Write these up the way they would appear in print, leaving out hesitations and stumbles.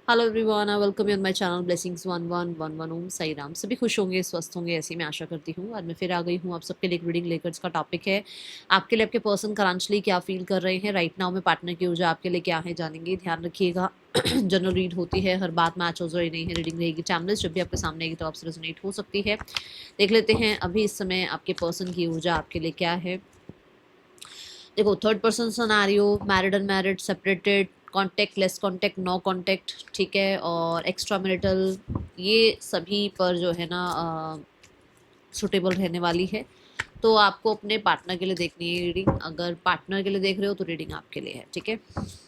Hello everyone, I welcome you on my channel blessings 1111 ओम साई राम। सभी खुश होंगे, स्वस्थ होंगे, ऐसी मैं आशा करती हूँ। आज मैं फिर आ गई हूँ आप सबके लिए एक रीडिंग लेकर, जिसका टॉपिक है आपके लिए आपके पर्सन करंटली क्या फील कर रहे हैं राइट नाउ में। पार्टनर की ऊर्जा आपके लिए क्या है जानेंगे, ध्यान रखिएगा। जनरल रीड होती है, हर बात मैच हो रही नहीं है, रीडिंग रहेगी टाइमलेस। जब भी आपके सामने आएगी तो आपसे रेजोनेट हो सकती है। देख लेते हैं अभी इस समय आपके पर्सन की ऊर्जा आपके लिए क्या है। देखो, third person scenario, married unmarried, separated, contact, less contact, no contact, ठीक है, और एक्स्ट्रा मैरिटल, ये सभी पर जो है ना सुटेबल रहने वाली है। तो आपको अपने पार्टनर के लिए देखनी है रीडिंग। अगर पार्टनर के लिए देख रहे हो तो रीडिंग आपके लिए है, ठीक है।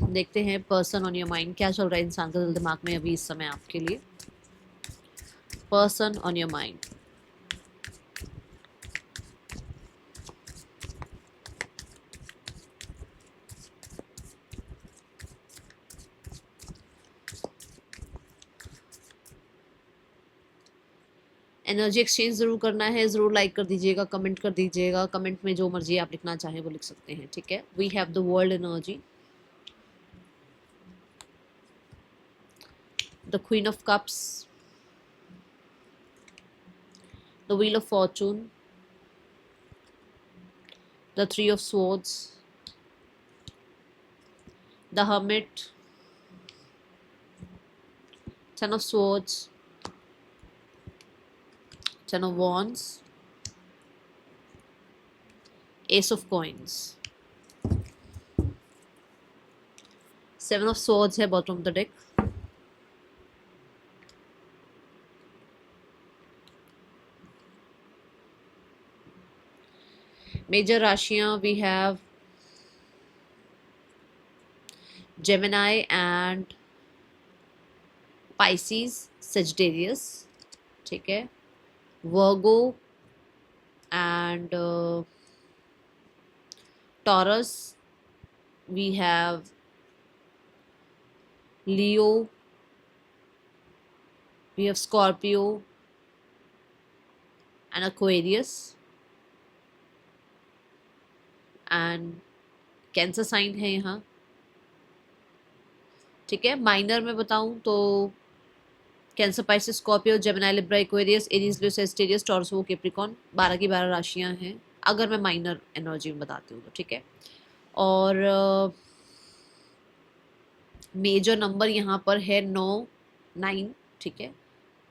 देखते हैं पर्सन ऑन योर माइंड, क्या चल रहा है इंसान का दिल दिमाग में अभी इस समय आपके लिए। Person on your mind, energy exchange जरूर करना है, जरूर लाइक कर दीजिएगा, कमेंट कर दीजिएगा। कमेंट में जो मर्जी आप लिखना चाहें वो लिख सकते हैं, ठीक है। We have the world energy, the Queen of Cups, the Wheel of Fortune, the Three of Swords, the Hermit, Ten of Swords, Ten of Wands, Ace of Coins, Seven of Swords है bottom of the deck, major राशियां we have Gemini and Pisces, Sagittarius, ठीक है, Virgo and Taurus, we have Leo, we have Scorpio and Aquarius, and Cancer sign है यहाँ, ठीक है। Minor में बताऊं तो Cancer, Pisces, Scorpio, Gemini, Libra, Aquarius, Aries, Leo, Sagittarius, Taurus, वो कैप्रिकॉर्न, 12 की 12 राशियां हैं अगर मैं माइनर एनर्जी में बताती हूँ तो, ठीक है। और मेजर नंबर यहाँ पर है 9, 9, ठीक है,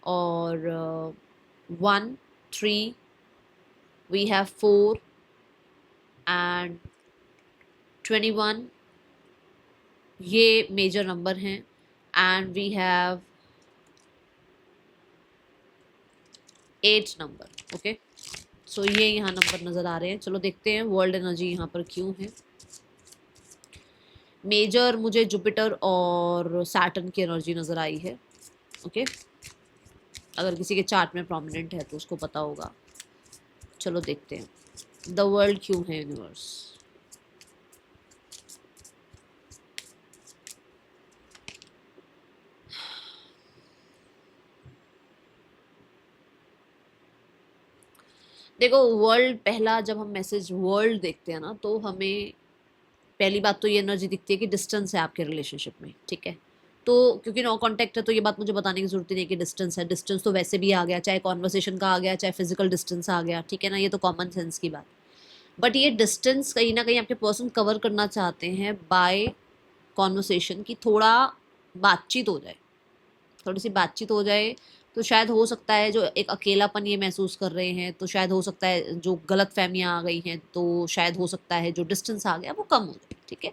और 1, 3, वी हैव 4 एंड 21, ये मेजर नंबर हैं। And we have 8 number, okay. So ये यहाँ नंबर नज़र आ रहे हैं। चलो देखते हैं वर्ल्ड एनर्जी यहाँ पर क्यों है। मेजर मुझे जुपिटर और सैटर्न की एनर्जी नज़र आई है, ओके। अगर किसी के चार्ट में प्रोमिनेंट है तो उसको पता होगा। चलो देखते हैं द वर्ल्ड क्यों है यूनिवर्स। देखो, वर्ल्ड, पहला जब हम मैसेज वर्ल्ड देखते हैं ना तो हमें पहली बात तो ये एनर्जी दिखती है कि डिस्टेंस है आपके रिलेशनशिप में, ठीक है। तो क्योंकि नो कांटेक्ट है तो ये बात मुझे बताने की जरूरत नहीं है कि डिस्टेंस है। डिस्टेंस तो वैसे भी आ गया, चाहे कॉन्वर्सेशन का आ गया, चाहे फिजिकल डिस्टेंस आ गया, ठीक है ना, ये तो कॉमन सेंस की बात। बट ये डिस्टेंस कहीं ना कहीं आपके पर्सन कवर करना चाहते हैं बाय कॉन्वर्सेशन, की थोड़ा बातचीत हो जाए, थोड़ी सी बातचीत हो जाए तो शायद हो सकता है जो एक अकेलापन ये महसूस कर रहे हैं, तो शायद हो सकता है जो गलत फहमियाँ आ गई हैं, तो शायद हो सकता है जो डिस्टेंस आ गया वो कम हो जाए, ठीक है।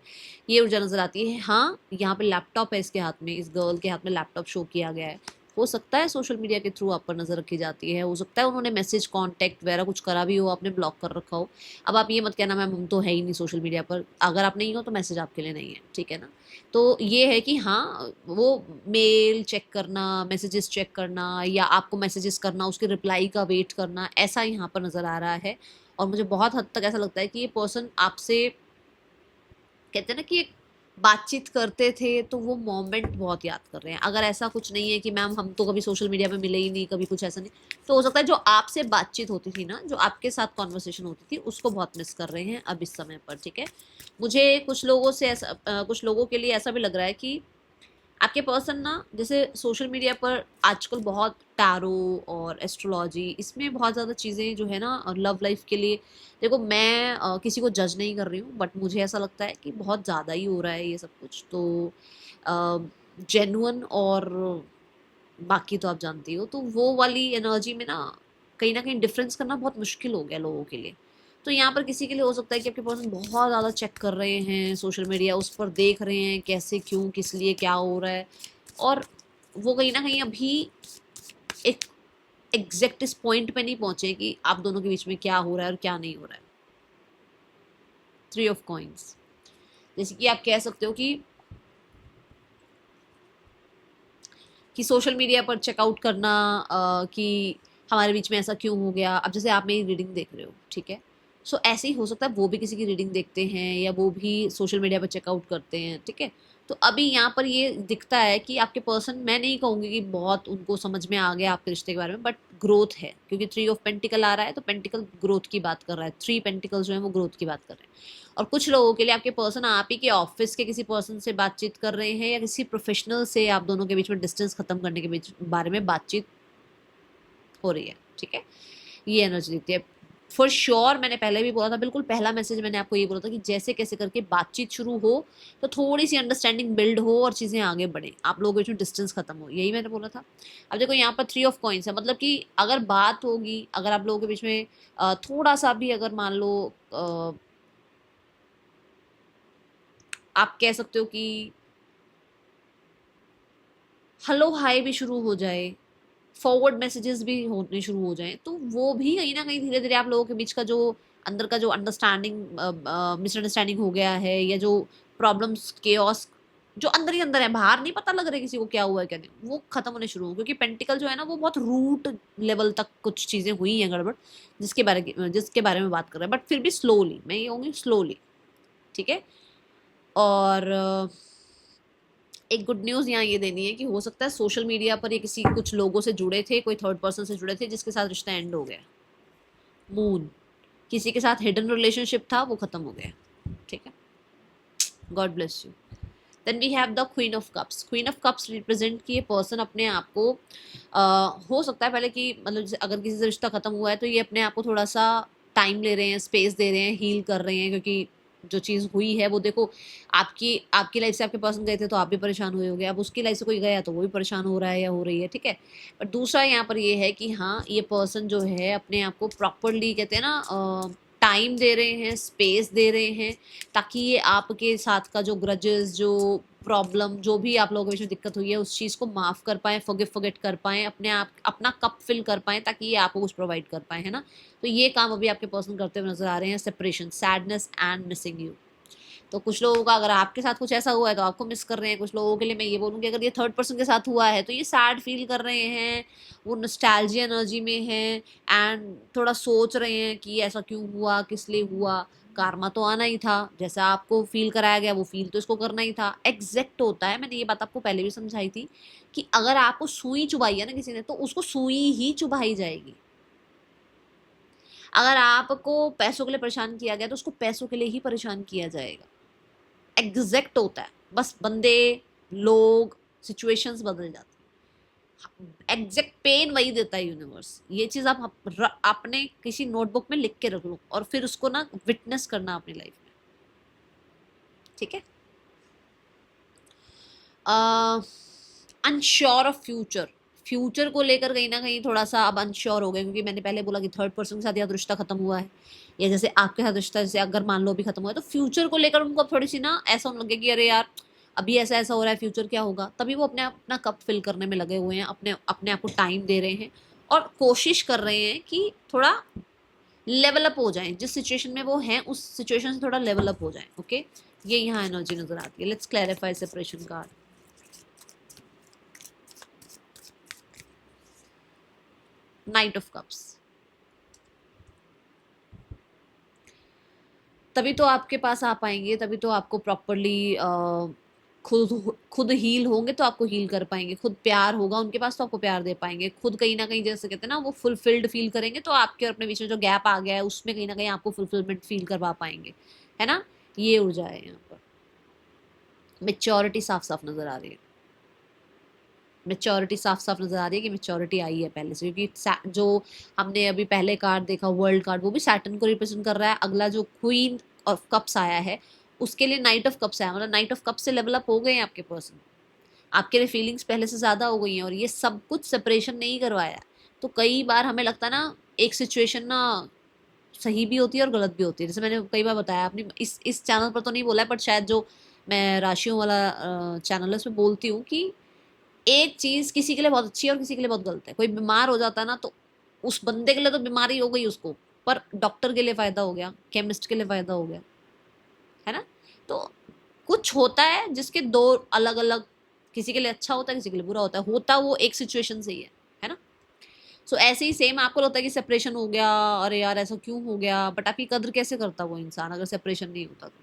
ये ऊर्जा नज़र आती है। हाँ, यहाँ पे लैपटॉप है इसके हाथ में, इस गर्ल के हाथ में लैपटॉप शो किया गया है। हो सकता है सोशल मीडिया के थ्रू आप पर नज़र रखी जाती है, हो सकता है उन्होंने मैसेज कांटेक्ट वगैरह कुछ करा भी हो, आपने ब्लॉक कर रखा हो। अब आप ये मत कहना मैम हम तो है ही नहीं सोशल मीडिया पर, अगर आप नहीं हो तो मैसेज आपके लिए नहीं है, ठीक है ना। तो ये है कि हाँ, वो मेल चेक करना, मैसेजेस चेक करना, या आपको मैसेजेस करना, उसके रिप्लाई का वेट करना, ऐसा यहाँ पर नज़र आ रहा है। और मुझे बहुत हद तक ऐसा लगता है कि ये पर्सन आपसे, कहते हैं ना कि एक बातचीत करते थे तो वो मोमेंट बहुत याद कर रहे हैं। अगर ऐसा कुछ नहीं है कि मैम हम तो कभी सोशल मीडिया पे मिले ही नहीं, कभी कुछ ऐसा नहीं, तो हो सकता है जो आपसे बातचीत होती थी ना, जो आपके साथ कॉन्वर्सेशन होती थी, उसको बहुत मिस कर रहे हैं अब इस समय पर, ठीक है। मुझे कुछ लोगों से ऐसा कुछ लोगों के लिए ऐसा भी लग रहा है कि आपके पर्सन ना, जैसे सोशल मीडिया पर आजकल बहुत टैरो और एस्ट्रोलॉजी, इसमें बहुत ज़्यादा चीज़ें जो है ना लव लाइफ के लिए, देखो मैं किसी को जज नहीं कर रही हूँ, बट मुझे ऐसा लगता है कि बहुत ज़्यादा ही हो रहा है ये सब कुछ। तो जेन्युइन और बाकी तो आप जानती हो, तो वो वाली एनर्जी में ना कहीं डिफरेंस करना बहुत मुश्किल हो गया लोगों के लिए। तो यहाँ पर किसी के लिए हो सकता है कि आपके पर्सन बहुत ज़्यादा चेक कर रहे हैं सोशल मीडिया, उस पर देख रहे हैं कैसे, क्यों, किस लिए, क्या हो रहा है, और वो कहीं ना कहीं अभी एक एग्जैक्ट इस पॉइंट पे नहीं पहुंचे कि आप दोनों के बीच में क्या हो रहा है और क्या नहीं हो रहा है। 3 ऑफ कॉइंस, जैसे कि आप कह सकते हो कि सोशल मीडिया पर चेकआउट करना, कि हमारे बीच में ऐसा क्यों हो गया। अब जैसे आप मेरी रीडिंग देख रहे हो, ठीक है, सो ऐसे ही हो सकता है वो भी किसी की रीडिंग देखते हैं या वो भी सोशल मीडिया पर चेकआउट करते हैं, ठीक है। तो अभी यहाँ पर ये दिखता है कि आपके पर्सन, मैं नहीं कहूँगी कि बहुत उनको समझ में आ गया आपके रिश्ते के बारे में, बट ग्रोथ है, क्योंकि 3 ऑफ पेंटिकल आ रहा है तो पेंटिकल ग्रोथ की बात कर रहा है, 3 पेंटिकल जो है वो ग्रोथ की बात कर रहे हैं। और कुछ लोगों के लिए आपके पर्सन आप ही के ऑफिस के किसी पर्सन से बातचीत कर रहे हैं या किसी प्रोफेशनल से आप दोनों के बीच में डिस्टेंस खत्म करने के बीच बारे में बातचीत हो रही है, ठीक है। ये एनर्जी दिखती है फॉर श्योर। मैंने पहले भी बोला था, बिल्कुल पहला मैसेज मैंने आपको ये बोला था कि जैसे कैसे करके बातचीत शुरू हो तो थोड़ी सी अंडरस्टैंडिंग बिल्ड हो और चीज़ें आगे बढ़े, आप लोगों के बीच में डिस्टेंस खत्म हो, यही मैंने बोला था। अब देखो यहाँ पर 3 ऑफ कॉइंस है, मतलब कि अगर बात होगी, अगर आप लोगों के बीच में थोड़ा सा भी, अगर मान लो आप कह सकते हो कि हेलो हाय भी शुरू हो जाए, फॉरवर्ड मैसेजेस भी होने शुरू हो जाएं, तो वो भी कहीं ना कहीं धीरे धीरे आप लोगों के बीच का जो अंदर का जो अंडरस्टैंडिंग, मिसअंडरस्टैंडिंग हो गया है, या जो प्रॉब्लम्स केओस जो अंदर ही अंदर है, बाहर नहीं पता लग रहा है किसी को क्या हुआ है क्या नहीं, वो खत्म होने शुरू हो, क्योंकि पेंटिकल जो है ना वो बहुत रूट लेवल तक कुछ चीज़ें हुई हैं गड़बड़, जिसके बारे में बात कर रहे हैं, बट फिर भी स्लोली, मैं ये कहूँगी स्लोली, ठीक है। और एक गुड न्यूज़ यहाँ ये देनी है कि हो सकता है सोशल मीडिया पर ये किसी कुछ लोगों से जुड़े थे, कोई थर्ड पर्सन से जुड़े थे जिसके साथ रिश्ता एंड हो गया। मून, किसी के साथ हिडन रिलेशनशिप था, वो खत्म हो गया, ठीक है। God bless you. Then we have the queen of cups. Queen of cups represent कि ये पर्सन अपने आप को हो सकता है पहले कि, मतलब अगर किसी से रिश्ता खत्म हुआ है तो ये अपने आप को थोड़ा सा टाइम ले रहे हैं, स्पेस दे रहे हैं, हील कर रहे हैं, क्योंकि जो चीज़ हुई है वो देखो, आपकी आपकी लाइफ से आपके पर्सन गए थे तो आप भी परेशान हुए होगे, अब उसकी लाइफ से कोई गया तो वो भी परेशान हो रहा है या हो रही है, ठीक है। बट दूसरा यहाँ पर ये है कि हाँ, ये पर्सन जो है अपने आप को प्रॉपरली, कहते हैं ना, टाइम दे रहे हैं, स्पेस दे रहे हैं, ताकि ये आपके साथ का जो ग्रजेस, जो प्रॉब्लम, जो भी आप लोगों के बीच में दिक्कत हुई है, उस चीज़ को माफ़ कर पाएँ, फॉरगिव कर पाएँ, अपने आप अपना कप फिल कर पाएँ, ताकि ये आपको कुछ प्रोवाइड कर पाएँ, है ना। तो ये काम अभी आपके पर्सन करते हुए नजर आ रहे हैं, separation, sadness and missing you. तो कुछ लोगों का, अगर आपके साथ कुछ ऐसा हुआ है तो आपको मिस कर रहे हैं, कुछ लोगों के लिए मैं ये बोलूँगी अगर ये थर्ड पर्सन के साथ हुआ है तो ये सैड फील कर रहे हैं, वो नॉस्टैल्जिया एनर्जी में हैं, एंड थोड़ा सोच रहे हैं कि ऐसा क्यों हुआ, किस लिए हुआ, कारमा तो आना ही था, जैसा आपको फील कराया गया वो फील तो इसको करना ही था, एग्जैक्ट होता है। मैंने ये बात आपको पहले भी समझाई थी कि अगर आपको सुई चुभाई है ना किसी ने, तो उसको सुई ही चुभाई जाएगी। अगर आपको पैसों के लिए परेशान किया गया तो उसको पैसों के लिए ही परेशान किया जाएगा। एग्जैक्ट होता है, बस बंदे, लोग, सिचुएशंस बदल जाती है, एग्जैक्ट पेन वही देता है यूनिवर्स। ये चीज आप अपने किसी नोटबुक में लिख के रख लो और फिर उसको ना विटनेस करना अपनी लाइफ में, ठीक है। अनश्योर ऑफ फ्यूचर, फ्यूचर को लेकर कहीं ना कहीं थोड़ा सा अब अनश्योर हो गए, क्योंकि मैंने पहले बोला कि थर्ड पर्सन के साथ या तो रिश्ता खत्म हुआ है, या जैसे आपके साथ रिश्ता, जैसे अगर मान लो भी खत्म हुआ है, तो फ्यूचर को लेकर उनको अब थोड़ी सी ना ऐसा होने लगे कि अरे यार अभी ऐसा ऐसा हो रहा है, फ्यूचर क्या होगा, तभी वो अपना कप फिल करने में लगे हुए हैं, अपने अपने आप को टाइम दे रहे हैं और कोशिश कर रहे हैं कि थोड़ा लेवल अप हो जाए, जिस सिचुएशन में वो हैं उस सिचुएशन से थोड़ा लेवल अप हो जाए, ओके। ये यहाँ एनर्जी नजर आती है। Let's clarify separation card. Night of cups, तभी तो आपके पास आ पाएंगे, तभी तो आपको प्रॉपरली खुद खुद हील होंगे तो आपको हील कर पाएंगे, खुद प्यार होगा उनके पास तो आपको प्यार दे पाएंगे, खुद कहीं ना कहीं जैसे कहते हैं ना वो फुलफिल्ड फील करेंगे तो आपके और अपने बीच में जो गैप आ गया है उसमें कहीं ना कहीं आपको फुलफिलमेंट फील करवा पाएंगे, है ना। ये ऊर्जा है यहाँ पर, मेच्योरिटी साफ साफ नजर आ रही है। मेच्योरिटी साफ साफ नजर आ रही है कि मेच्योरिटी आई है पहले से, क्योंकि जो हमने अभी पहले कार्ड देखा वर्ल्ड कार्ड, वो भी सैटर्न को रिप्रेजेंट कर रहा है। अगला जो क्वीन ऑफ कप्स आया है उसके लिए नाइट ऑफ कप्स आया, मतलब नाइट ऑफ कप्स से लेवल अप हो गए हैं आपके पर्सन, आपके लिए फीलिंग्स पहले से ज़्यादा हो गई हैं, और ये सब कुछ सेपरेशन नहीं करवाया। तो कई बार हमें लगता है ना एक सिचुएशन ना सही भी होती है और गलत भी होती है। जैसे मैंने कई बार बताया, अपनी इस चैनल पर तो नहीं बोला है, बट शायद जो मैं राशियों वाला चैनल है उसमें बोलती हूँ कि एक चीज़ किसी के लिए बहुत अच्छी है और किसी के लिए बहुत गलत है। कोई बीमार हो जाता है ना, तो उस बंदे के लिए तो बीमारी हो गई उसको, पर डॉक्टर के लिए फ़ायदा हो गया, केमिस्ट के लिए फ़ायदा हो गया, है ना। तो कुछ होता है जिसके दो अलग अलग, किसी के लिए अच्छा होता है किसी के लिए बुरा होता है, होता वो एक सिचुएशन से ही है ना। सो ऐसे ही सेम आपको लगता है कि सेपरेशन हो गया, अरे यार ऐसा क्यों हो गया, बट आपकी कद्र कैसे करता वो इंसान अगर सेपरेशन नहीं होता तो।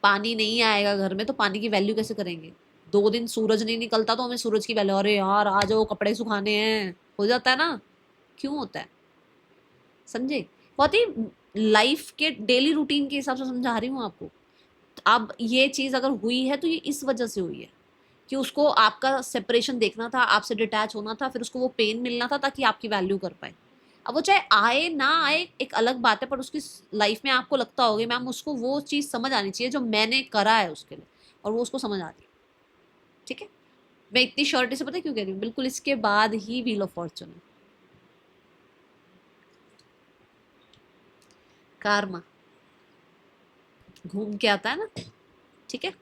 पानी नहीं आएगा घर में तो पानी की वैल्यू कैसे करेंगे। 2 दिन सूरज नहीं निकलता तो हमें सूरज की वैल्यू, अरे यार आ जाओ कपड़े सुखाने हैं, हो जाता है ना। क्यों होता है, समझे। बहुत ही लाइफ के डेली रूटीन के हिसाब से समझा रही हूँ आपको। अब ये चीज अगर हुई है तो ये इस वजह से हुई है कि उसको आपका सेपरेशन देखना था, आपसे डिटैच होना था, फिर उसको वो पेन मिलना था ताकि आपकी वैल्यू कर पाए। अब वो चाहे आए ना आए एक अलग बात है, पर उसकी लाइफ में आपको लगता होगा मैम उसको वो चीज़ समझ आनी चाहिए जो मैंने करा है उसके लिए, और वो उसको समझ आ रही है। ठीक है, मैं इतनी श्योरिटी से पता है क्यों कह रही हूँ, बिल्कुल इसके बाद ही व्हील ऑफ फॉर्चून है। कार्मा घूम के आता है ना। ठीक है,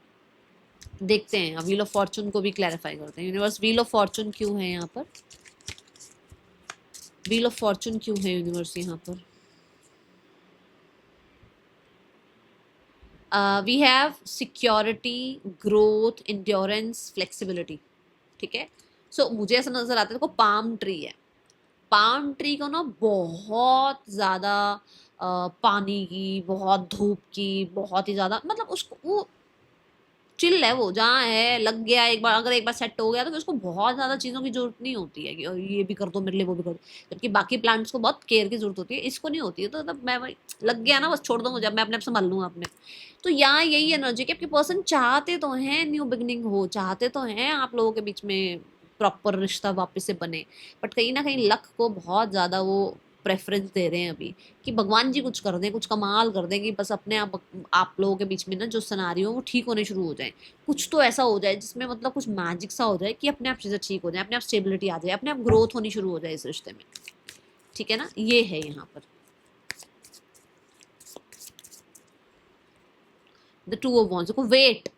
देखते हैं अब व्हील ऑफ फॉर्चून को भी क्लैरिफाई करते हैं। यूनिवर्स व्हील ऑफ फॉर्चून क्यों है यहाँ पर, व्हील ऑफ फॉर्चून क्यों है यूनिवर्स यहाँ पर। We have security, growth, endurance, flexibility. ठीक है, सो मुझे ऐसा नजर आता है, देखो पाम ट्री है, पाम ट्री को ना बहुत ज़्यादा पानी की, बहुत धूप की, बहुत ही ज़्यादा, मतलब उसको वो चिल है, वो जहाँ है लग गया एक बार, अगर एक बार सेट हो गया तो फिर उसको बहुत ज़्यादा चीज़ों की जरूरत नहीं होती है कि ये भी कर दो मेरे लिए वो भी कर दो, जबकि बाकी प्लांट्स को बहुत केयर की जरूरत होती है, इसको नहीं होती है। तो मतलब मैं भाई लग गया ना, बस छोड़ दो मुझे, मैं अपने आप संभाल लूँगा अपने। तो यहाँ यही एनर्जी कि आपके पर्सन चाहते तो हैं न्यू बिगनिंग हो, चाहते तो हैं आप लोगों के बीच में प्रॉपर रिश्ता वापस से बने, बट कहीं ना कहीं लक को बहुत ज़्यादा वो प्रेफरेंस दे रहे हैं अभी, कि भगवान जी कुछ कर दें, कुछ कमाल कर दें कि बस अपने आप लोगों के बीच में ना जो सिनारियो वो ठीक होने शुरू हो जाए। कुछ तो ऐसा हो जाए जिसमें मतलब कुछ मैजिक सा हो जाए कि अपने आप चीज़ें ठीक हो जाए, अपने आप स्टेबिलिटी आ जाए, अपने आप ग्रोथ होनी शुरू हो जाए इस रिश्ते में। ठीक है ना, ये है यहाँ पर द टू ऑफ वॉन्ड्स को वेट,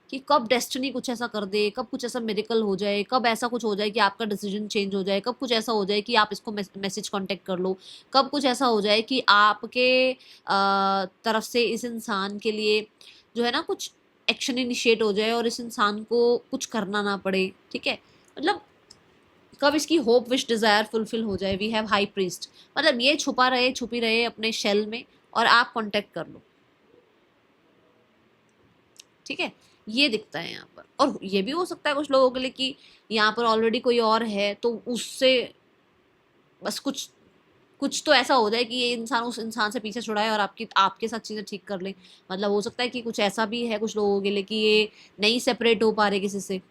कि कब डेस्टिनी कुछ ऐसा कर दे, कब कुछ ऐसा मेरिकल हो जाए, कब ऐसा कुछ हो जाए कि आपका डिसीजन चेंज हो जाए, कब कुछ ऐसा हो जाए कि आप इसको मैसेज कांटेक्ट कर लो, कब कुछ ऐसा हो जाए कि आपके तरफ से इस इंसान के लिए जो है ना कुछ एक्शन इनिशिएट हो जाए और इस इंसान को कुछ करना ना पड़े। ठीक है, मतलब कब इसकी होप विश डिजायर फुलफिल हो जाए। वी हैव हाई प्रीस्ट, मतलब ये छुपा रहे छुपी रहे अपने शेल में और आप कांटेक्ट कर लो। ठीक है, ये दिखता है यहाँ पर। और ये भी हो सकता है कुछ लोगों के लिए कि यहाँ पर ऑलरेडी कोई और है, तो उससे बस कुछ कुछ तो ऐसा हो जाए कि ये इंसान उस इंसान से पीछे छुड़ाए और आपकी आपके साथ चीज़ें ठीक कर ले। मतलब हो सकता है कि कुछ ऐसा भी है कुछ लोगों के लिए कि ये नहीं सेपरेट हो पा रहे किसी से।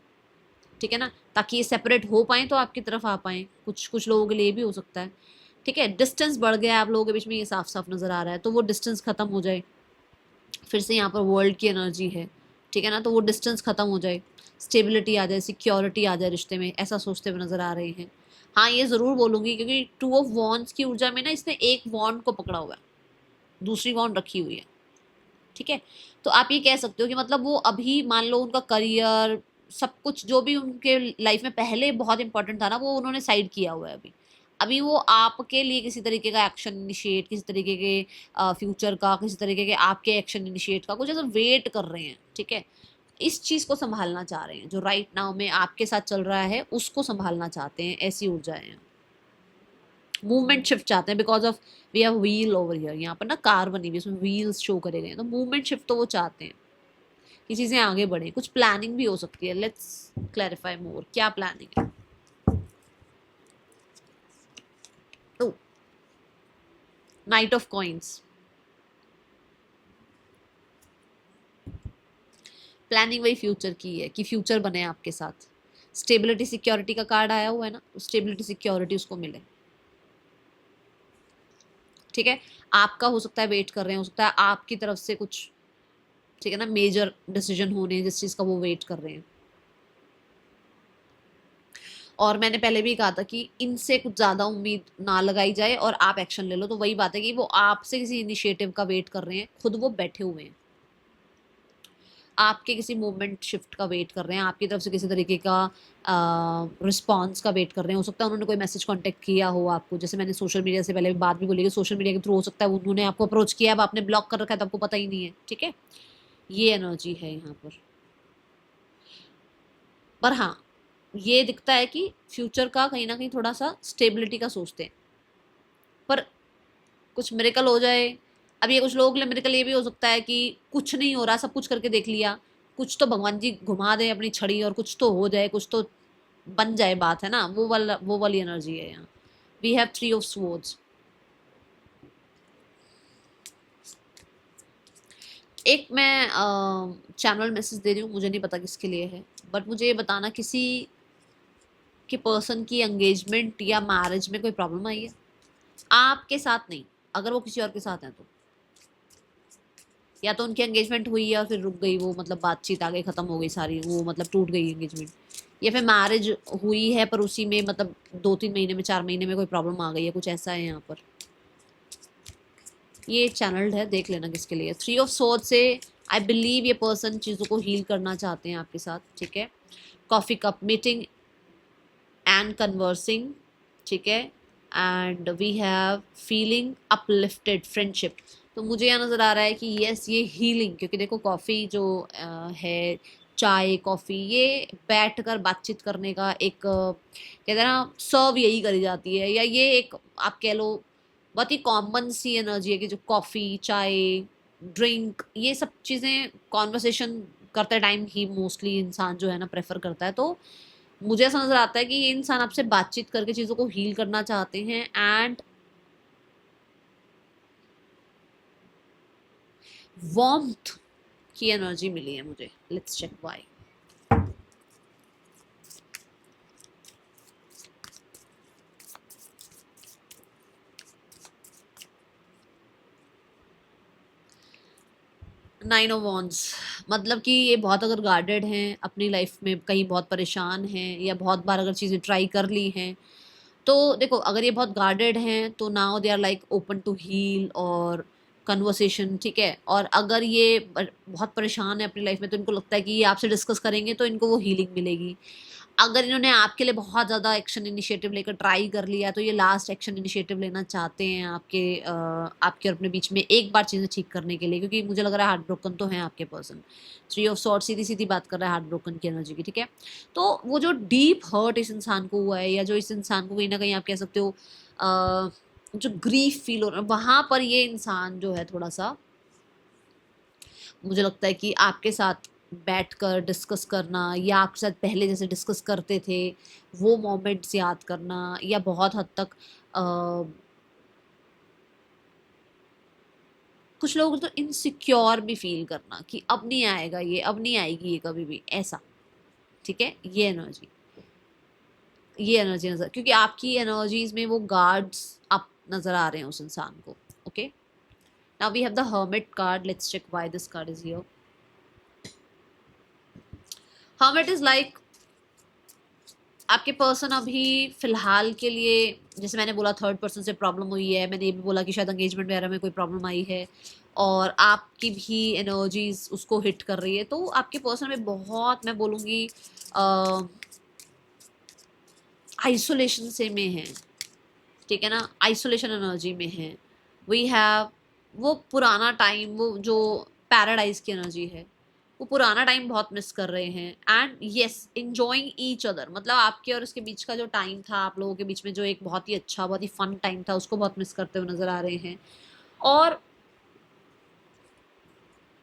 ठीक है ना, ताकि ये सेपरेट हो पाए तो आपकी तरफ आ पाए, कुछ कुछ लोगों के लिए भी हो सकता है। ठीक है, डिस्टेंस बढ़ गया है आप लोगों के बीच में, ये साफ साफ नजर आ रहा है, तो वो डिस्टेंस खत्म हो जाए। फिर से यहाँ पर वर्ल्ड की एनर्जी है। ठीक है ना, तो वो डिस्टेंस खत्म हो जाए, स्टेबिलिटी आ जाए, सिक्योरिटी आ जाए रिश्ते में, ऐसा सोचते हुए नजर आ रहे हैं। हाँ ये ज़रूर बोलूंगी क्योंकि टू ऑफ वॉन्ड्स की ऊर्जा में ना इसने एक वॉन्ड को पकड़ा हुआ है, दूसरी वॉन्ड रखी हुई है। ठीक है, तो आप ये कह सकते हो कि मतलब वो अभी मान लो उनका करियर सब कुछ जो भी उनके लाइफ में पहले बहुत इंपॉर्टेंट था ना, वो उन्होंने साइड किया हुआ है अभी। अभी वो आपके लिए किसी तरीके का एक्शन इनिशिएट, किसी तरीके के फ्यूचर का, किसी तरीके के आपके एक्शन इनिशिएट का कुछ ऐसा वेट कर रहे हैं। ठीक है, इस चीज़ को संभालना चाह रहे हैं, जो राइट नाउ में आपके साथ चल रहा है उसको संभालना चाहते हैं, ऐसी ऊर्जाएं हैं। मूवमेंट शिफ्ट चाहते हैं because of we have wheel over here, यहाँ पर ना कार बनी हुई है उसमें व्हील्स शो करे गए हैं, तो मूवमेंट शिफ्ट तो वो चाहते हैं कि चीज़ें आगे बढ़े। कुछ प्लानिंग भी हो सकती है, लेट्स क्लैरिफाई मोर, क्या प्लानिंग है। तो नाइट ऑफ कॉइन्स, प्लानिंग वही फ्यूचर की है कि फ्यूचर बने आपके साथ। स्टेबिलिटी सिक्योरिटी का कार्ड आया हुआ है ना, स्टेबिलिटी सिक्योरिटी उसको मिले, ठीक है। आपका हो सकता है वेट कर रहे हैं, हो सकता है आपकी तरफ से कुछ, ठीक है ना, मेजर डिसीजन होने जिस चीज़ का वो वेट कर रहे हैं। और मैंने पहले भी कहा था कि इनसे कुछ ज़्यादा उम्मीद ना लगाई जाए और आप एक्शन ले लो। तो वही बात है कि वो आपसे किसी इनिशिएटिव का वेट कर रहे हैं, खुद वो बैठे हुए हैं, आपके किसी मूवमेंट शिफ्ट का वेट कर रहे हैं, आपकी तरफ से किसी तरीके का रिस्पॉन्स का वेट कर रहे हैं। हो सकता है उन्होंने कोई मैसेज कांटेक्ट किया हो आपको, जैसे मैंने सोशल मीडिया से पहले भी बात भी बोली कि सोशल मीडिया के थ्रू हो सकता है उन्होंने आपको अप्रोच किया, अब आपने ब्लॉक कर रखा है तो आपको पता ही नहीं है, ठीक है। ये एनर्जी है यहाँ पर हाँ, ये दिखता है कि फ्यूचर का कहीं ना कहीं थोड़ा सा स्टेबिलिटी का सोचते हैं, पर कुछ मिरेकल हो जाए। अब ये कुछ लोगों के लिए मिरेकल ये भी हो सकता है कि कुछ नहीं हो रहा, सब कुछ करके देख लिया, कुछ तो भगवान जी घुमा दे अपनी छड़ी और कुछ तो हो जाए, कुछ तो बन जाए बात, है ना, वो वाली एनर्जी है यहाँ। We have 3 of swords. एक मैं चैनल मैसेज दे रही हूँ, मुझे नहीं पता किसके लिए है, बट मुझे ये बताना किसी के पर्सन की एंगेजमेंट या मैरिज में कोई प्रॉब्लम आई है आपके साथ नहीं, अगर वो किसी और के साथ है तो, या तो उनकी एंगेजमेंट हुई है और फिर रुक गई वो, मतलब बातचीत आगे खत्म हो गई सारी, वो मतलब टूट गई एंगेजमेंट, या फिर मैरिज हुई है पर उसी में मतलब 2-3 महीने में 4 महीने में कोई प्रॉब्लम आ गई है, कुछ ऐसा है यहाँ पर। ये चैनल्ड है, देख लेना किसके लिए। 3 ऑफ सोर्ड से आई बिलीव ये पर्सन चीज़ों को हील करना चाहते हैं आपके साथ, ठीक है। Coffee cup meeting and conversing, ठीक है। And we have feeling uplifted friendship. तो मुझे यहाँ नज़र आ रहा है कि यस ये हीलिंग, क्योंकि देखो कॉफ़ी जो है, चाय कॉफ़ी, ये बैठ कर बातचीत करने का एक कहते हैं ना, सर्व यही करी जाती है, या ये एक आप कह लो बहुत ही कॉमन सी एनर्जी है कि जो कॉफ़ी चाय ड्रिंक ये सब चीज़ें कॉन्वर्सेशन करते टाइम ही मोस्टली इंसान जो है ना प्रेफर करता है। तो मुझे ऐसा नज़र आता है कि ये इंसान आपसे बातचीत करके चीज़ों को हील करना चाहते हैं, एंड वार्मथ की एनर्जी मिली है मुझे। Let's check why. Nine of wands, मतलब कि ये बहुत अगर गार्डेड हैं अपनी लाइफ में, कहीं बहुत परेशान हैं या बहुत बार अगर चीज़ें ट्राई कर ली हैं, तो देखो अगर ये बहुत गार्डेड हैं तो now they are like open to heal और कन्वर्सेशन, ठीक है। और अगर ये बहुत परेशान है अपनी लाइफ में तो इनको लगता है कि ये आपसे डिस्कस करेंगे तो इनको वो हीलिंग मिलेगी। अगर इन्होंने आपके लिए बहुत ज़्यादा एक्शन इनिशिएटिव लेकर ट्राई कर लिया तो ये लास्ट एक्शन इनिशिएटिव लेना चाहते हैं आपके और अपने बीच में एक बार चीज़ें ठीक करने के लिए, क्योंकि मुझे लग रहा है हार्ट ब्रोकन तो है आपके पर्सन। 3 ऑफ सॉर्ड सीधी सीधी बात कर रहा है हार्ट ब्रोकन की एनर्जी की, ठीक है। तो वो जो डीप हर्ट इस इंसान को हुआ है, या जो इस इंसान को कहीं ना कहीं आप कह सकते हो जो ग्रीफ फील हो रहा है, वहाँ पर ये इंसान जो है थोड़ा सा, मुझे लगता है कि आपके साथ बैठकर डिस्कस करना, या आपके साथ पहले जैसे डिस्कस करते थे वो मोमेंट्स याद करना, या बहुत हद तक अ, कुछ लोग तो इनसिक्योर भी फील करना कि अब नहीं आएगा ये, अब नहीं आएगी ये कभी भी, ऐसा, ठीक है। ये एनर्जी नजर, क्योंकि आपकी एनर्जीज में वो गार्ड्स आप नजर आ रहे हैं उस इंसान को, okay. Now we have the hermit card, let's check why this card is here. Hermit is like आपके पर्सन अभी फिलहाल के लिए, जैसे मैंने बोला थर्ड पर्सन से प्रॉब्लम हुई है, मैंने ये भी बोला कि शायद एंगेजमेंट वगैरह में कोई प्रॉब्लम आई है और आपकी भी एनर्जीज उसको हिट कर रही है, तो आपके पर्सन में बहुत, मैं बोलूँगी आइसोलेशन से में है, ठीक है ना, आइसोलेशन एनर्जी में है। वी हैव वो पुराना टाइम, वो जो पैराडाइज की एनर्जी है, वो पुराना टाइम बहुत मिस कर रहे हैं, and yes enjoying each other, मतलब आपके और उसके बीच का जो टाइम था, आप लोगों के बीच में जो एक बहुत ही अच्छा बहुत ही फन टाइम था, उसको बहुत मिस करते हुए नजर आ रहे हैं। और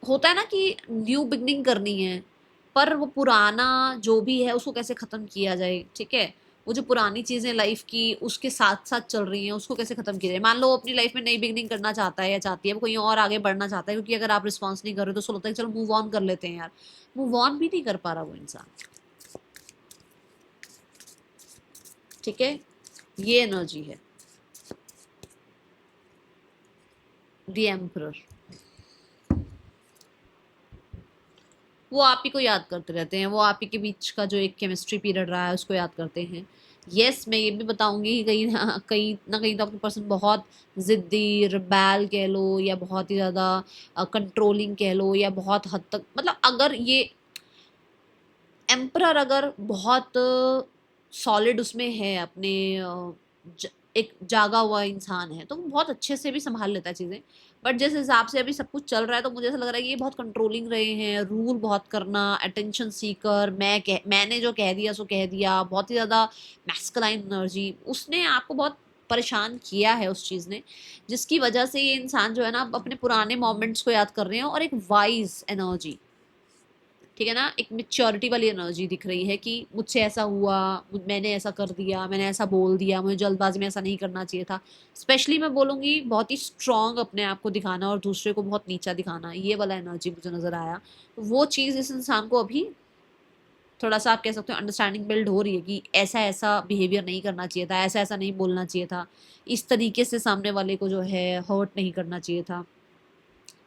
होता है ना कि न्यू बिगनिंग करनी है, पर वो पुराना जो भी है उसको कैसे ख़त्म किया जाए, ठीक है, वो जो पुरानी चीज़ें लाइफ की उसके साथ साथ चल रही हैं उसको कैसे ख़त्म किया जाए। मान लो वो अपनी लाइफ में नई बिगनिंग करना चाहता है या चाहती है, वो कहीं और आगे बढ़ना चाहता है, क्योंकि अगर आप रिस्पॉन्स नहीं कर रहे हो तो उसको लगता है चलो मूव ऑन कर लेते हैं यार, मूव ऑन भी नहीं कर पा रहा वो इंसान। ठीक है, ये एनर्जी है द एम्परर। वो आप ही को याद करते रहते हैं, वो आप ही के बीच का जो एक केमिस्ट्री पीरियड रहा है उसको याद करते हैं। यस, मैं ये भी बताऊंगी कि कहीं तो आपका पर्सन बहुत जिद्दी रिबेल कह लो, या बहुत ही ज़्यादा कंट्रोलिंग कह लो, या बहुत हद तक मतलब अगर ये एम्परर अगर बहुत सॉलिड उसमें है अपने एक जागा हुआ इंसान है तो वो बहुत अच्छे से भी संभाल लेता है चीज़ें। बट जिस हिसाब से अभी सब कुछ चल रहा है तो मुझे ऐसा लग रहा है कि ये बहुत कंट्रोलिंग रहे हैं, रूल बहुत करना, अटेंशन सीकर, मैंने जो कह दिया सो कह दिया, बहुत ही ज़्यादा मैस्कुलाइन एनर्जी उसने आपको बहुत परेशान किया है उस चीज़ ने, जिसकी वजह से ये इंसान जो है ना अपने पुराने मोमेंट्स को याद कर रहे हैं। और एक वाइज एनर्जी, ठीक है ना, एक मेच्योरिटी वाली एनर्जी दिख रही है कि मुझसे ऐसा हुआ, मैंने ऐसा कर दिया, मैंने ऐसा बोल दिया, मुझे जल्दबाजी में ऐसा नहीं करना चाहिए था। स्पेशली मैं बोलूँगी बहुत ही स्ट्रॉन्ग अपने आप को दिखाना और दूसरे को बहुत नीचा दिखाना, ये वाला एनर्जी मुझे नज़र आया। वो चीज़ इस इंसान को अभी थोड़ा सा आप कह सकते हो अंडरस्टैंडिंग बिल्ड हो रही है कि ऐसा ऐसा बिहेवियर नहीं करना चाहिए था, ऐसा ऐसा नहीं बोलना चाहिए था, इस तरीके से सामने वाले को जो है हर्ट नहीं करना चाहिए था।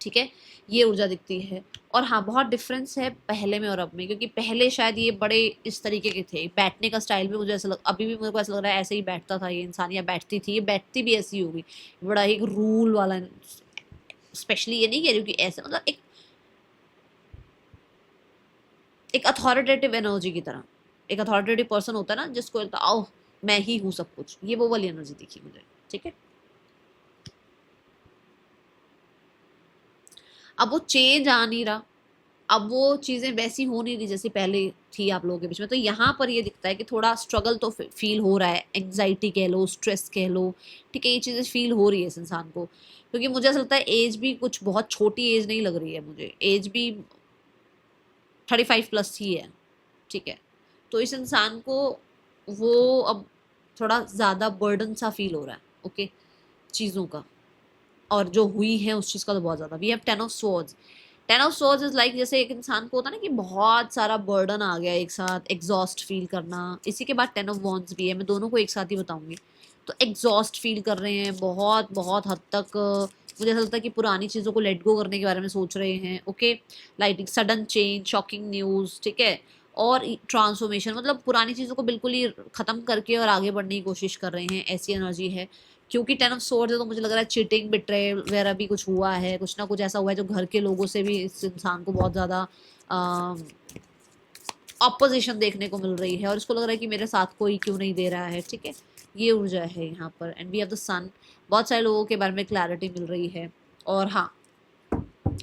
ठीक है, ये ऊर्जा दिखती है। और हाँ, बहुत डिफरेंस है पहले में और अब में, क्योंकि पहले शायद ये बड़े इस तरीके के थे, बैठने का स्टाइल भी मुझे ऐसा अभी भी मेरे को ऐसा लग रहा है ऐसे ही बैठता था ये इंसान, या बैठती थी, ये बैठती भी ऐसी होगी, बड़ा एक रूल वाला। स्पेशली ये नहीं कह रही हूँ कि ऐसे, मतलब एक अथॉरिटेटिव एनर्जी की तरह, एक अथॉरिटेटिव पर्सन होता है ना जिसको लगता आओ मैं ही हूँ सब कुछ, ये वो वाली एनर्जी दिखी मुझे। ठीक है, अब वो चेंज आ नहीं रहा, अब वो चीज़ें वैसी हो नहीं रही जैसी पहले थी आप लोगों के बीच में। तो यहाँ पर ये दिखता है कि थोड़ा स्ट्रगल तो फील हो रहा है, एंग्जाइटी कह लो, स्ट्रेस कह लो, ठीक है, ये चीज़ें फील हो रही है इस इंसान को। क्योंकि मुझे ऐसा लगता है एज भी कुछ बहुत छोटी एज नहीं लग रही है मुझे, एज भी 35+ ही है। ठीक है, तो इस इंसान को वो अब थोड़ा ज़्यादा बर्डन सा फील हो रहा है, ओके, चीज़ों का, और जो हुई है उस चीज़ का तो बहुत ज़्यादा। We have 10 of swords. 10 of swords is like जैसे एक इंसान को होता है ना कि बहुत सारा बर्डन आ गया एक साथ, एग्जॉस्ट फील करना। इसी के बाद 10 ऑफ वॉन्ड्स भी है, मैं दोनों को एक साथ ही बताऊंगी। तो एग्जॉस्ट फील कर रहे हैं बहुत बहुत हद तक, मुझे ऐसा लगता है कि पुरानी चीज़ों को लेट गो करने के बारे में सोच रहे हैं। Okay, like sudden change, shocking news, ठीक है, और ट्रांसफॉर्मेशन, मतलब पुरानी चीज़ों को बिल्कुल ही ख़त्म करके और आगे बढ़ने की कोशिश कर रहे हैं, ऐसी एनर्जी है। क्योंकि 10 ऑफ स्वॉर्ड्स है तो मुझे लग रहा है चीटिंग, बिट्रेयल वगैरह भी कुछ हुआ है, कुछ ना कुछ ऐसा हुआ है जो घर के लोगों से भी इस इंसान को बहुत ज़्यादा ऑपोजिशन देखने को मिल रही है, और इसको लग रहा है कि मेरे साथ कोई क्यों नहीं दे रहा है। ठीक है, ये ऊर्जा है यहाँ पर। एंड वी हैव द सन, बहुत सारे लोगों के बारे में क्लैरिटी मिल रही है। और हाँ,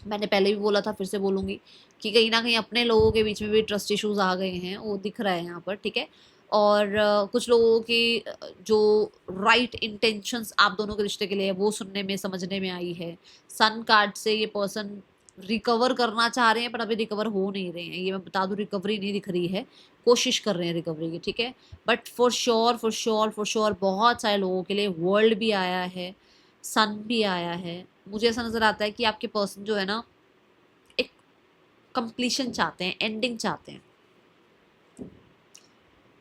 मैंने पहले भी बोला था, फिर से बोलूँगी कि कहीं ना कहीं अपने लोगों के बीच में भी ट्रस्ट इश्यूज आ गए हैं, वो दिख रहा है यहाँ पर। ठीक है, और कुछ लोगों की जो राइट इंटेंशंस आप दोनों के रिश्ते के लिए वो सुनने में समझने में आई है। सन कार्ड से ये पर्सन रिकवर करना चाह रहे हैं पर अभी रिकवर हो नहीं रहे हैं, ये मैं बता दूं, रिकवरी नहीं दिख रही है, कोशिश कर रहे हैं रिकवरी की। ठीक है, but for sure for sure for sure बहुत सारे लोगों के लिए वर्ल्ड भी आया है, सन भी आया है। मुझे ऐसा नज़र आता है कि आपके पर्सन जो है ना एक कंप्लीशन चाहते हैं, एंडिंग चाहते हैं।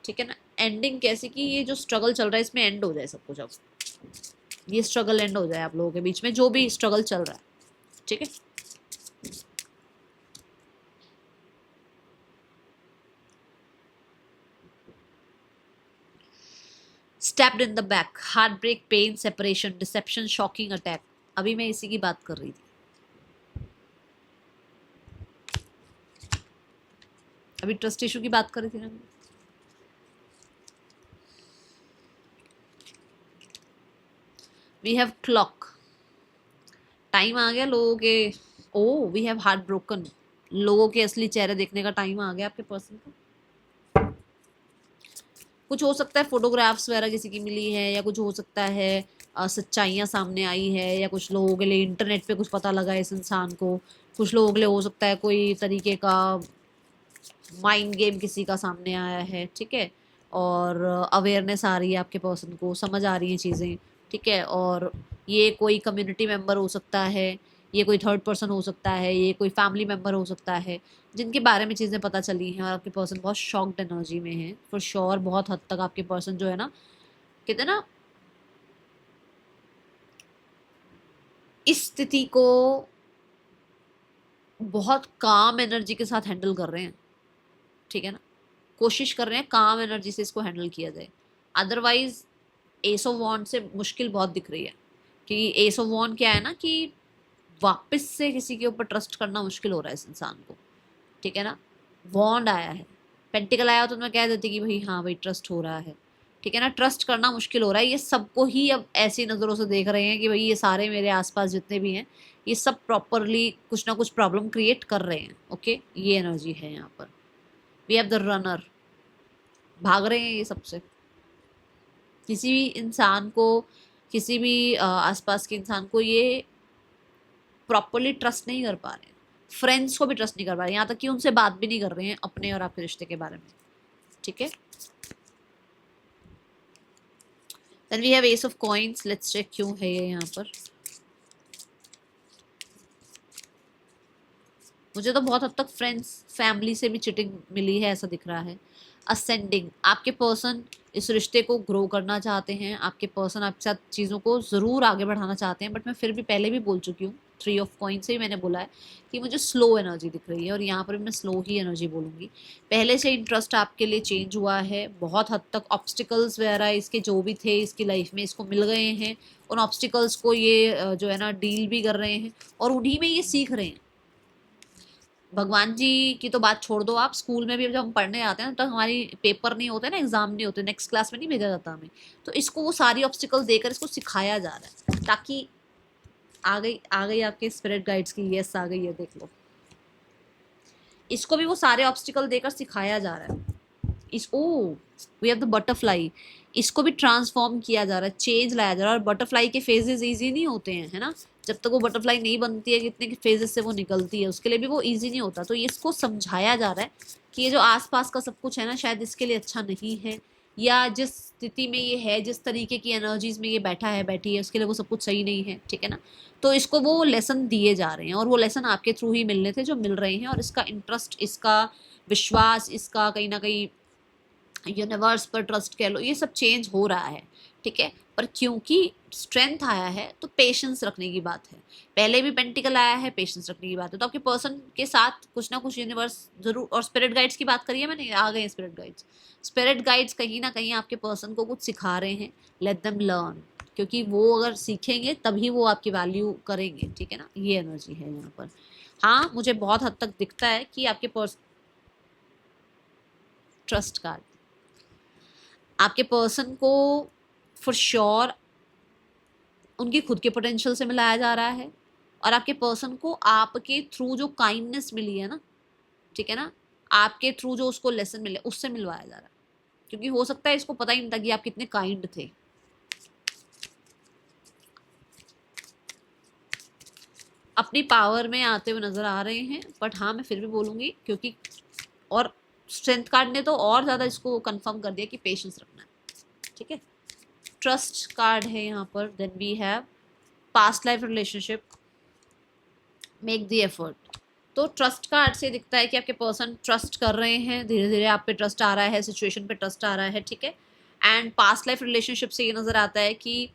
ठीक है ना, एंडिंग कैसे कि ये जो स्ट्रगल चल रहा है इसमें एंड हो जाए सब कुछ, अब ये स्ट्रगल एंड हो जाए आप लोगों के बीच में जो भी स्ट्रगल चल रहा है। ठीक है, stabbed in the back, heart break, pain, separation, deception, shocking attack. अभी मैं इसी की बात कर रही थी, अभी ट्रस्ट इशू की बात कर रही थी ना। वी हैव क्लॉक, टाइम आ गया लोगों के। ओ, वी हैव हार्ट ब्रोकन, लोगों के असली चेहरे देखने का टाइम आ गया आपके पर्सन का। कुछ हो सकता है फोटोग्राफ्स वगैरह किसी की मिली है, या कुछ हो सकता है सच्चाइयाँ सामने आई है, या कुछ लोगों के लिए इंटरनेट पे कुछ पता लगा इस इंसान को, कुछ लोगों के लिए हो सकता है कोई तरीके का माइंड गेम किसी का सामने आया है। ठीक है, और अवेयरनेस आ रही है आपके पर्सन को, समझ आ रही हैं चीज़ें, ठीक है। और ये कोई कम्युनिटी मेंबर हो सकता है, ये कोई थर्ड पर्सन हो सकता है, ये कोई फैमिली मेंबर हो सकता है, जिनके बारे में चीज़ें पता चली हैं और आपके पर्सन बहुत शॉक्ड एनर्जी में है फॉर श्योर। बहुत हद तक आपके पर्सन जो है ना, कहते हैं ना, इस स्थिति को बहुत काम एनर्जी के साथ हैंडल कर रहे हैं, ठीक है ना। कोशिश कर रहे हैं काम एनर्जी से इसको हैंडल किया जाए। अदरवाइज एस ऑफ वॉन्ड से मुश्किल बहुत दिख रही है, कि एस ऑफ वॉन्ड क्या है ना, कि वापस से किसी के ऊपर ट्रस्ट करना मुश्किल हो रहा है इस इंसान को, ठीक है ना। वॉन्ड आया है, पेंटिकल आया तो मैं कह देती कि भाई हाँ भाई ट्रस्ट हो रहा है, ठीक है ना। ट्रस्ट करना मुश्किल हो रहा है, ये सबको ही अब ऐसी नज़रों से देख रहे हैं कि भाई ये सारे मेरे आसपास जितने भी हैं ये सब प्रॉपरली कुछ ना कुछ प्रॉब्लम क्रिएट कर रहे हैं। ओके, ये एनर्जी है यहाँ पर। वी हैव द रनर, भाग रहे हैं ये सबसे। किसी भी इंसान को, किसी भी आसपास के इंसान को ये प्रॉपरली ट्रस्ट नहीं कर पा रहे हैं, फ्रेंड्स को भी ट्रस्ट नहीं कर पा रहे हैं, यहाँ तक कि उनसे बात भी नहीं कर रहे हैं अपने और आपके रिश्ते के बारे में, ठीक है। Then we have ace of coins. Let's check क्यों है ये यहाँ पर। मुझे तो बहुत हद तक फ्रेंड्स फैमिली से भी चिटिंग मिली है, ऐसा दिख रहा है। असेंडिंग, आपके पर्सन इस रिश्ते को ग्रो करना चाहते हैं, आपके पर्सन आपके साथ चीज़ों को ज़रूर आगे बढ़ाना चाहते हैं, बट मैं फिर भी पहले भी बोल चुकी हूँ, 3 ऑफ कॉइन से ही मैंने बोला है कि मुझे स्लो एनर्जी दिख रही है, और यहाँ पर भी मैं स्लो ही एनर्जी बोलूँगी। पहले से इंटरेस्ट आपके लिए चेंज हुआ है, बहुत हद तक ऑब्स्टिकल्स वगैरह इसके जो भी थे इसकी लाइफ में इसको मिल गए हैं, उन ऑब्स्टिकल्स को ये जो है ना डील भी कर रहे हैं, और उन्हीं में ये सीख रहे हैं। भगवान जी की तो बात छोड़ दो आप, स्कूल में भी जब हम पढ़ने आते हैं तो हमारी पेपर नहीं होते ना, एग्जाम नहीं होते, नेक्स्ट क्लास में नहीं भेजा जाता हमें, तो इसको वो सारी ऑब्स्टिकल्स देकर इसको सिखाया जा रहा है, ताकि आ गई आपके स्पिरिट गाइड्स की, यस आ गई है, देख लो। इसको भी वो सारे ऑब्स्टिकल देकर सिखाया जा रहा है। इस ओ वी हैव द बटरफ्लाई, इसको भी ट्रांसफॉर्म किया जा रहा है, चेंज लाया जा रहा है। और बटरफ्लाई के फेजेस इजी नहीं होते हैं, है ना। जब तक वो बटरफ्लाई नहीं बनती है, कितने के फेजेस से वो निकलती है, उसके लिए भी वो इजी नहीं होता। तो इसको समझाया जा रहा है कि ये जो आसपास का सब कुछ है ना, शायद इसके लिए अच्छा नहीं है, या जिस स्थिति में ये है, जिस तरीके की एनर्जीज में ये बैठी है, उसके लिए वो सब कुछ सही नहीं है, ठीक है ना। तो इसको वो लेसन दिए जा रहे हैं, और वो लेसन आपके थ्रू ही मिलने थे जो मिल रहे हैं, और इसका इंटरेस्ट, इसका विश्वास, इसका कहीं ना कहीं यूनिवर्स पर ट्रस्ट कह लो, ये सब चेंज हो रहा है, ठीक है। पर क्योंकि स्ट्रेंथ आया है तो पेशेंस रखने की बात है, पहले भी पेंटिकल आया है, पेशेंस रखने की बात है। तो आपके पर्सन के साथ कुछ ना कुछ यूनिवर्स जरूर, और स्पिरिट गाइड्स की बात करिए मैंने, आ गए स्पिरिट गाइड्स। स्पिरिट गाइड्स कहीं ना कहीं आपके पर्सन को कुछ सिखा रहे हैं, लेट देम लर्न, क्योंकि वो अगर सीखेंगे तभी वो आपकी वैल्यू करेंगे, ठीक है ना। ये एनर्जी है यहाँ पर। हाँ, मुझे बहुत हद तक दिखता है कि आपके पर्सन, ट्रस्ट कार्ड, आपके पर्सन को फॉर श्योर उनकी खुद के पोटेंशियल से मिलाया जा रहा है, और आपके पर्सन को आपके थ्रू जो काइंडनेस मिली है ना, ठीक है ना, आपके थ्रू जो उसको लेसन मिले उससे मिलवाया जा रहा है, क्योंकि हो सकता है इसको पता ही नहीं था कि आप कितने काइंड थे। अपनी पावर में आते हुए नजर आ रहे हैं, बट हाँ मैं फिर भी बोलूंगी, क्योंकि और स्ट्रेंथ कार्ड ने तो और ज्यादा इसको कंफर्म कर दिया कि पेशेंस रखना है, ठीक है। ट्रस्ट कार्ड है यहाँ पर। Then we have past life relationship, make the effort. तो ट्रस्ट कार्ड से दिखता है कि आपके पर्सन ट्रस्ट कर रहे हैं, धीरे धीरे आप पे ट्रस्ट आ रहा है, सिचुएशन पे ट्रस्ट आ रहा है, ठीक है। एंड पास्ट लाइफ रिलेशनशिप से ये नज़र आता है कि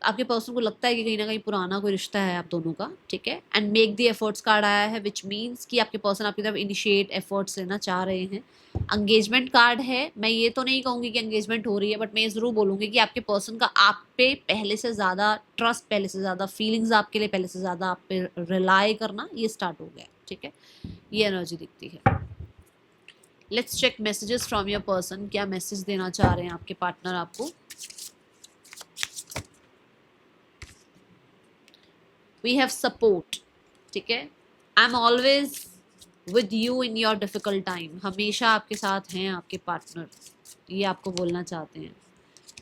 आपके पर्सन को लगता है कि कहीं ना कहीं पुराना कोई रिश्ता है आप दोनों का, ठीक है। And make the efforts card आया है, विच मीन्स कि आपके पर्सन आपकी तरफ इनिशिएट एफर्ट्स लेना चाह रहे हैं। एंगेजमेंट कार्ड है, मैं ये तो नहीं कहूँगी कि एंगेजमेंट हो रही है, बट मैं ज़रूर बोलूँगी कि आपके पर्सन का आप पे पहले से ज़्यादा ट्रस्ट, पहले से ज़्यादा फीलिंग्स आपके लिए, पहले से ज़्यादा आप पे रिलाई करना ये स्टार्ट हो गया, ठीक है। ये एनर्जी दिखती है। Let's check messages from your person, क्या मैसेज देना चाह रहे हैं आपके पार्टनर आपको। वी हैव सपोर्ट, ठीक है। I am always with you in your difficult time, हमेशा आपके साथ हैं आपके पार्टनर, ये आपको बोलना चाहते हैं,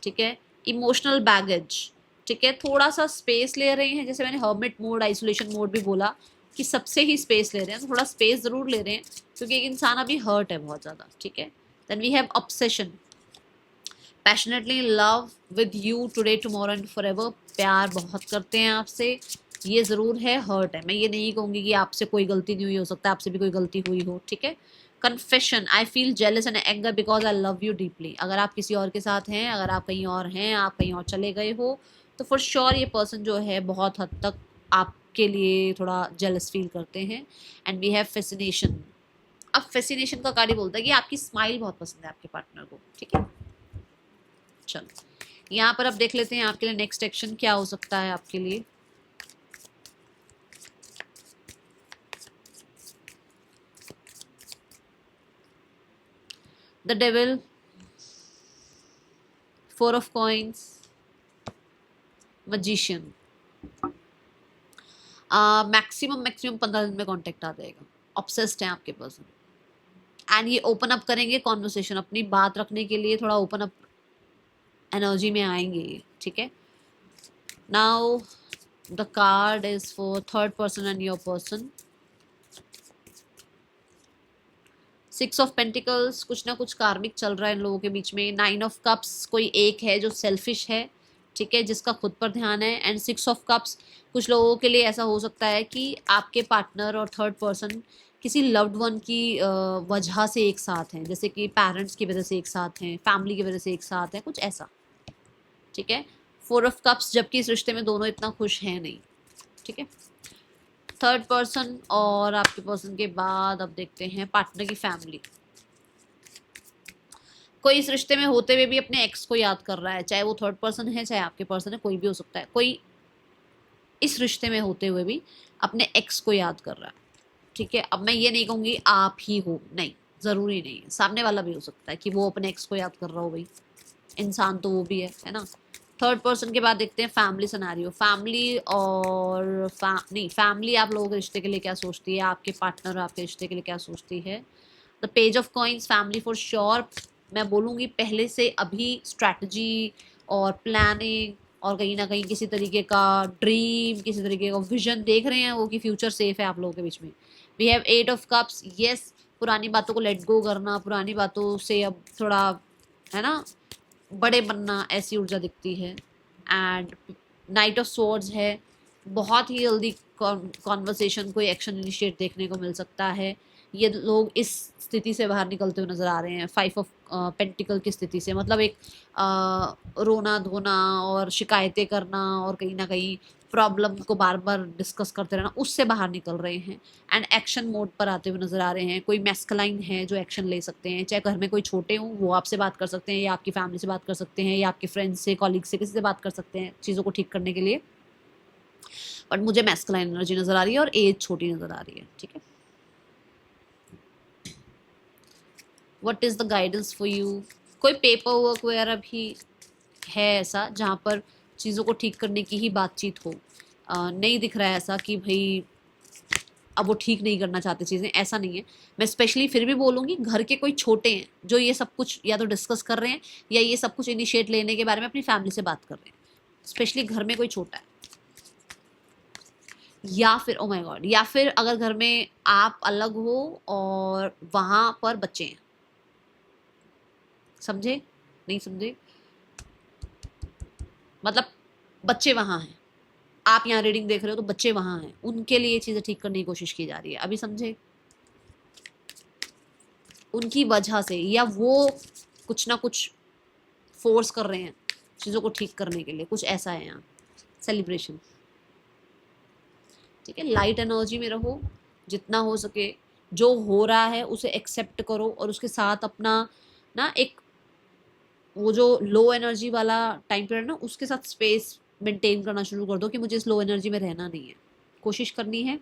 ठीक है। इमोशनल बैगेज, ठीक है, थोड़ा सा स्पेस ले रहे हैं, जैसे मैंने हर्मिट मोड, आइसोलेशन मोड भी बोला कि सबसे ही स्पेस ले रहे हैं, थोड़ा स्पेस ज़रूर ले रहे हैं, क्योंकि एक इंसान अभी हर्ट है बहुत ज़्यादा, ठीक है। Then we have obsession, passionately love with you today tomorrow and forever, प्यार बहुत करते हैं आपसे, ये ज़रूर है, हर्ट है। मैं ये नहीं कहूँगी कि आपसे कोई गलती नहीं हुई, हो सकता है आपसे भी कोई गलती हुई हो, ठीक है। Confession, I feel jealous and anger because I love you deeply, अगर आप किसी और के साथ हैं, अगर आप कहीं और हैं, आप कहीं और चले गए हो, तो फॉर श्योर ये पर्सन जो है बहुत हद तक आपके लिए थोड़ा जेलस फील करते हैं। एंड वी हैव फैसिनेशन, अब फैसिनेशन का कार्ड बोलता है कि आपकी स्माइल बहुत पसंद है आपके पार्टनर को, ठीक है। चलो यहाँ पर अब देख लेते हैं आपके लिए नेक्स्ट एक्शन क्या हो सकता है आपके लिए। The devil, 4 of coins, magician, maximum 15 दिन में कांटेक्ट आ जाएगा। ऑब्सेस्ड है आपके पर्सन एंड ये ओपन अप करेंगे कॉन्वर्सेशन, अपनी बात रखने के लिए थोड़ा ओपन अप एनर्जी में आएंगे ये, ठीक है। Now the card is for third person and your person. 6 of pentacles, कुछ ना कुछ कार्मिक चल रहा है इन लोगों के बीच में। 9 ऑफ कप्स, कोई एक है जो सेल्फिश है, ठीक है, जिसका खुद पर ध्यान है। एंड 6 ऑफ कप्स, कुछ लोगों के लिए ऐसा हो सकता है कि आपके पार्टनर और थर्ड पर्सन किसी लव्ड वन की वजह से एक साथ हैं, जैसे कि पेरेंट्स की वजह से एक साथ हैं, फैमिली की वजह से एक साथ हैं, कुछ ऐसा, ठीक है। 4 ऑफ कप्स, जबकि इस रिश्ते में दोनों इतना खुश हैं नहीं, ठीक है। थर्ड पर्सन और आपके पर्सन के बाद अब देखते हैं पार्टनर की फैमिली। कोई इस रिश्ते में होते हुए भी अपने एक्स को याद कर रहा है, चाहे वो थर्ड पर्सन है, चाहे आपके पर्सन है, कोई भी हो सकता है। कोई इस रिश्ते में होते हुए भी अपने एक्स को याद कर रहा है, ठीक है। अब मैं ये नहीं कहूँगी आप ही हो, नहीं, ज़रूरी नहीं है, सामने वाला भी हो सकता है कि वो अपने एक्स को याद कर रहा हो, भाई इंसान तो वो भी है ना। थर्ड पर्सन के बाद देखते हैं फैमिली सिनेरियो। फैमिली और नहीं, फैमिली आप लोगों के रिश्ते के लिए क्या सोचती है, आपके पार्टनर आपके रिश्ते के लिए क्या सोचती है। The page of coins, family for sure, मैं बोलूँगी पहले से अभी स्ट्रैटेजी और प्लानिंग और कहीं ना कहीं किसी तरीके का ड्रीम, किसी तरीके का विजन देख रहे हैं वो, कि फ्यूचर सेफ है आप लोगों के बीच में। We have 8 of cups, yes, पुरानी बातों को लेट गो करना, पुरानी बातों से अब थोड़ा, है ना, बड़े बनना, ऐसी ऊर्जा दिखती है। एंड नाइट ऑफ स्वॉर्ड्स है, बहुत ही जल्दी कॉन्वर्सेशन, कोई एक्शन इनिशिएट देखने को मिल सकता है। ये लोग इस स्थिति से बाहर निकलते हुए नजर आ रहे हैं 5 ऑफ पेंटिकल की स्थिति से, मतलब एक रोना धोना और शिकायतें करना और कहीं ना कहीं प्रॉब्लम को बार बार डिस्कस करते रहना, उससे बाहर निकल रहे हैं। एंड एक्शन मोड पर आते हुए नजर आ रहे हैं। कोई मैस्कुलाइन है जो एक्शन ले सकते हैं, चाहे घर में कोई छोटे हों वो आपसे बात कर सकते हैं, या आपकी फैमिली से बात कर सकते हैं, या आपके फ्रेंड्स से, कॉलीग से, किसी से बात कर सकते हैं चीज़ों को ठीक करने के लिए। बट मुझे मैस्कुलाइन एनर्जी नजर आ रही है और एज छोटी नजर आ रही है, ठीक है। What is the guidance for you. कोई पेपर वर्क वगैरह भी है ऐसा जहाँ पर चीज़ों को ठीक करने की ही बातचीत हो। नहीं दिख रहा है ऐसा कि भाई अब वो ठीक नहीं करना चाहते चीज़ें, ऐसा नहीं है। मैं स्पेशली फिर भी बोलूँगी घर के कोई छोटे हैं जो ये सब कुछ या तो डिस्कस कर रहे हैं, या ये सब कुछ इनिशिएट लेने के बारे में अपनी फैमिली से बात कर रहे हैं। स्पेशली घर में कोई छोटा है, या फिर ओ माय गॉड, या फिर अगर घर में आप अलग हो और वहाँ पर बच्चे हैं। समझे, नहीं समझे, मतलब बच्चे वहाँ हैं, आप यहाँ रीडिंग देख रहे हो तो बच्चे वहाँ हैं, उनके लिए चीज़ें ठीक करने की कोशिश की जा रही है, अभी समझे, उनकी वजह से, या वो कुछ ना कुछ फोर्स कर रहे हैं चीज़ों को ठीक करने के लिए, कुछ ऐसा है यहाँ। सेलिब्रेशन, ठीक है। लाइट एनर्जी में रहो जितना हो सके, जो हो रहा है उसे एक्सेप्ट करो और उसके साथ अपना ना एक वो जो लो एनर्जी वाला टाइम पीरियड ना, उसके साथ स्पेस मेंटेन करना शुरू कर दो कि मुझे इस लो एनर्जी में रहना नहीं है। कोशिश करनी है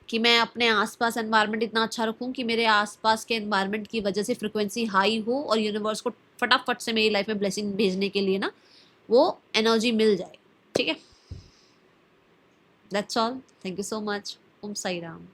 कि मैं अपने आसपास एनवायरनमेंट इतना अच्छा रखूं कि मेरे आसपास के एनवायरनमेंट की वजह से फ्रिक्वेंसी हाई हो और यूनिवर्स को फटाफट से मेरी लाइफ में ब्लेसिंग भेजने के लिए ना वो एनर्जी मिल जाए, ठीक है। That's all, thank you so much. Om Sai Ram.